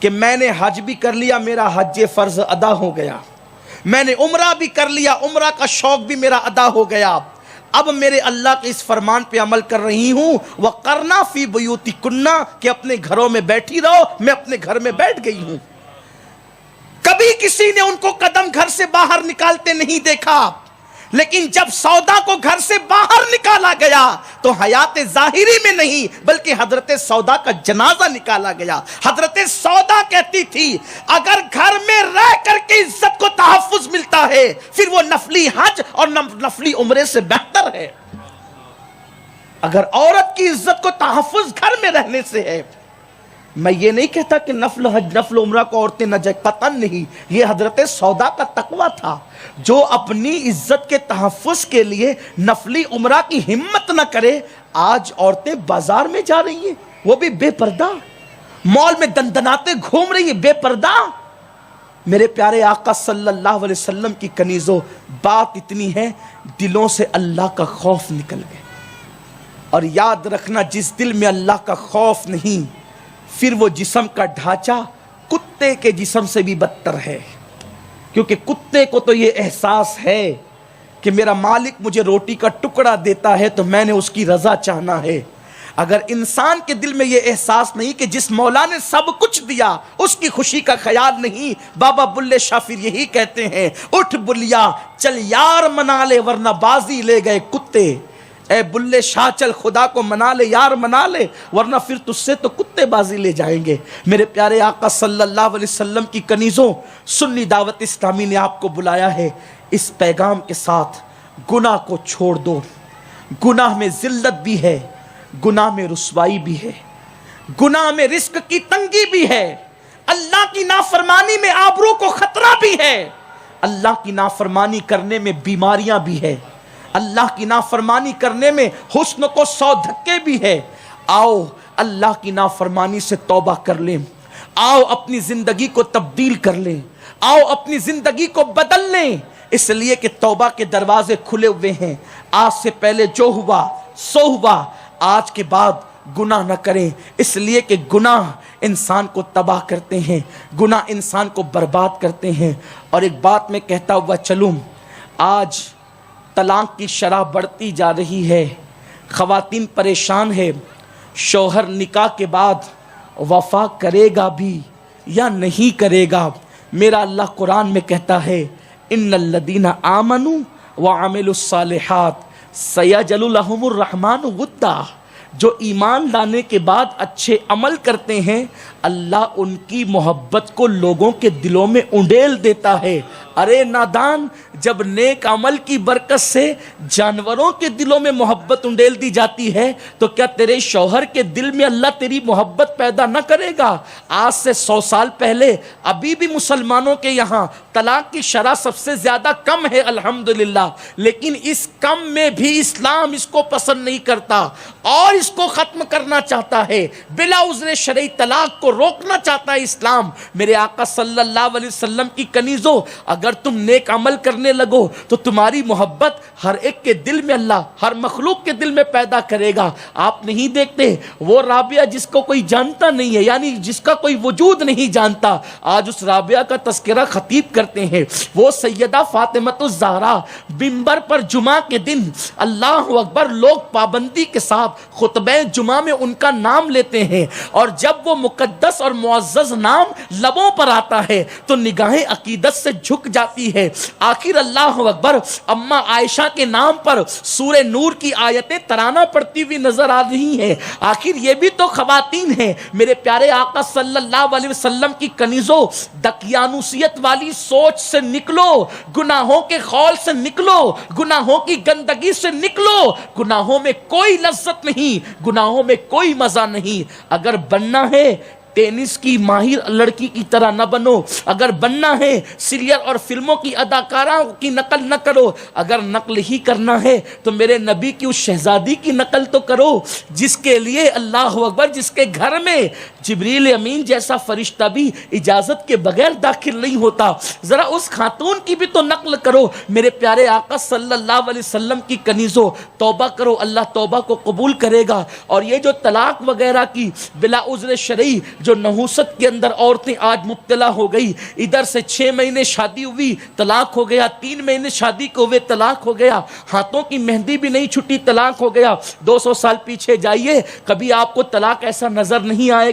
کہ میں نے حج بھی کر لیا, میرا حج فرض ادا ہو گیا, میں نے عمرہ بھی کر لیا, عمرہ کا شوق بھی میرا ادا ہو گیا, اب میرے اللہ کے اس فرمان پہ عمل کر رہی ہوں, وَقَرْنَا فِي بُيُوتِكُنَّ, کہ اپنے گھروں میں بیٹھی رہو, میں اپنے گھر میں بیٹھ گئی ہوں. کبھی کسی نے ان کو قدم گھر سے باہر نکالتے نہیں دیکھا, لیکن جب سودا کو گھر سے باہر نکالا گیا تو حیات ظاہری میں نہیں بلکہ حضرت سودا کا جنازہ نکالا گیا. حضرت سودا کہتی تھی اگر گھر میں رہ کر کے عزت کو تحفظ ملتا ہے پھر وہ نفلی حج اور نفلی عمرے سے بہتر ہے. اگر عورت کی عزت کو تحفظ گھر میں رہنے سے ہے, میں یہ نہیں کہتا کہ نفل حج نفل عمرہ کو عورتیں نہ جائیں, قطعاً نہیں. یہ حضرت سودا کا تقویٰ تھا جو اپنی عزت کے تحفظ کے لیے نفلی عمرہ کی ہمت نہ کرے. آج عورتیں بازار میں جا رہی ہیں, وہ بھی بے پردہ, مال میں دندناتے گھوم رہی ہیں بے پردہ. میرے پیارے آقا صلی اللہ علیہ وسلم کی کنیزوں, بات اتنی ہے دلوں سے اللہ کا خوف نکل گئے. اور یاد رکھنا, جس دل میں اللہ کا خوف نہیں پھر وہ جسم کا ڈھانچہ کتے کے جسم سے بھی بدتر ہے. کیونکہ کتے کو تو یہ احساس ہے کہ میرا مالک مجھے روٹی کا ٹکڑا دیتا ہے تو میں نے اس کی رضا چاہنا ہے. اگر انسان کے دل میں یہ احساس نہیں کہ جس مولا نے سب کچھ دیا اس کی خوشی کا خیال نہیں. بابا بلے شاہ پھر یہی کہتے ہیں, اٹھ بلیا چل یار منا لے ورنہ بازی لے گئے کتے. اے بلے شاہ چل خدا کو منا لے, یار منا لے, ورنہ پھر تجھ سے تو کتے بازی لے جائیں گے. میرے پیارے آقا صلی اللہ علیہ وسلم کی کنیزوں, سنی دعوت اسلامی نے آپ کو بلایا ہے اس پیغام کے ساتھ, گناہ کو چھوڑ دو. گناہ میں ذلت بھی ہے, گناہ میں رسوائی بھی ہے, گناہ میں رزق کی تنگی بھی ہے, اللہ کی نافرمانی میں آبرو کو خطرہ بھی ہے, اللہ کی نافرمانی کرنے میں بیماریاں بھی ہے, اللہ کی نافرمانی کرنے میں حسن کو 100 دھکے بھی ہے. آؤ اللہ کی نافرمانی سے توبہ کر لیں, آؤ اپنی زندگی کو تبدیل کر لیں, آؤ اپنی زندگی کو بدل لیں. اس لیے کہ توبہ کے دروازے کھلے ہوئے ہیں. آج سے پہلے جو ہوا سو ہوا, آج کے بعد گناہ نہ کریں. اس لیے کہ گناہ انسان کو تباہ کرتے ہیں, گناہ انسان کو برباد کرتے ہیں. اور ایک بات میں کہتا ہوا چلوں, آج طلاق کی شرح بڑھتی جا رہی ہے, خواتین پریشان ہے, شوہر نکاح کے بعد وفا کرے گا بھی یا نہیں کرے گا. میرا اللہ قرآن میں کہتا ہے ان الذین آمنوا وعملوا الصالحات سیجعل لهم الرحمن ودا. جو ایمان لانے کے بعد اچھے عمل کرتے ہیں اللہ ان کی محبت کو لوگوں کے دلوں میں انڈیل دیتا ہے. ارے نادان, جب نیک عمل کی برکت سے جانوروں کے دلوں میں محبت انڈیل دی جاتی ہے تو کیا تیرے شوہر کے دل میں اللہ تیری محبت پیدا نہ کرے گا؟ آج سے 100 سال پہلے ابھی بھی مسلمانوں کے یہاں طلاق کی شرح سب سے زیادہ کم ہے الحمدللہ, لیکن اس کم میں بھی اسلام اس کو پسند نہیں کرتا اور اس کو ختم کرنا چاہتا ہے. بلا عذر شرعی طلاق کو روکنا چاہتا ہے اسلام. میرے آقا صلی اللہ علیہ وسلم کی کنیزوں, اگر تم نیک عمل کرنے لگو تو تمہاری محبت ہر ایک کے دل میں اللہ ہر مخلوق کے دل میں پیدا کرے گا. آپ نہیں دیکھتے وہ رابعہ جس کو کوئی جانتا نہیں ہے, یعنی جس کا کوئی وجود نہیں جانتا, آج اس رابعہ کا تذکرہ خطیب کرتے ہیں. وہ سیدہ فاطمۃ الزہرا منبر پر جمعہ کے دن اللہ اکبر لوگ پابندی کے ساتھ خطبہ جمعہ میں ان کا نام لیتے ہیں, اور جب وہ مقدس اور معزز نام لبوں پر آتا ہے تو نگاہیں عقیدت سے جھک جاتی ہے. آخر اللہ اکبر اما عائشہ کے نام پر سورہ نور کی آیتیں ترانہ پڑتی ہوئی نظر آ رہی ہیں. آخر یہ بھی تو خواتین ہیں. میرے پیارے آقا صلی اللہ علیہ وسلم کی کنیزوں, دقیانوسیت والی سوچ سے نکلو, گناہوں کے خول سے نکلو, گناہوں کی گندگی سے نکلو. گناہوں میں کوئی لذت نہیں, گناہوں میں کوئی مزہ نہیں. اگر بننا ہے ٹینس کی ماہر لڑکی کی طرح نہ بنو, اگر بننا ہے سیریل اور فلموں کی اداکارہ کی نقل نہ کرو, اگر نقل ہی کرنا ہے تو میرے نبی کی اس شہزادی کی نقل تو کرو جس کے لیے اللہ اکبر جس کے گھر میں جبریل امین جیسا فرشتہ بھی اجازت کے بغیر داخل نہیں ہوتا. ذرا اس خاتون کی بھی تو نقل کرو. میرے پیارے آقا صلی اللہ علیہ وسلم کی کنیزوں, توبہ کرو, اللہ توبہ کو قبول کرے گا. اور یہ جو طلاق وغیرہ کی بلا عذر شرعی جو نحوست کے اندر عورتیں آج مبتلا ہو گئی. ادھر سے 6 مہینے شادی ہوئی طلاق ہو گیا, 3 مہینے شادی کو ہوئے طلاق ہو گیا, ہاتھوں کی مہندی بھی نہیں چھٹی طلاق ہو گیا. 200 سال پیچھے جائیے, کبھی آپ کو طلاق ایسا نظر نہیں آئے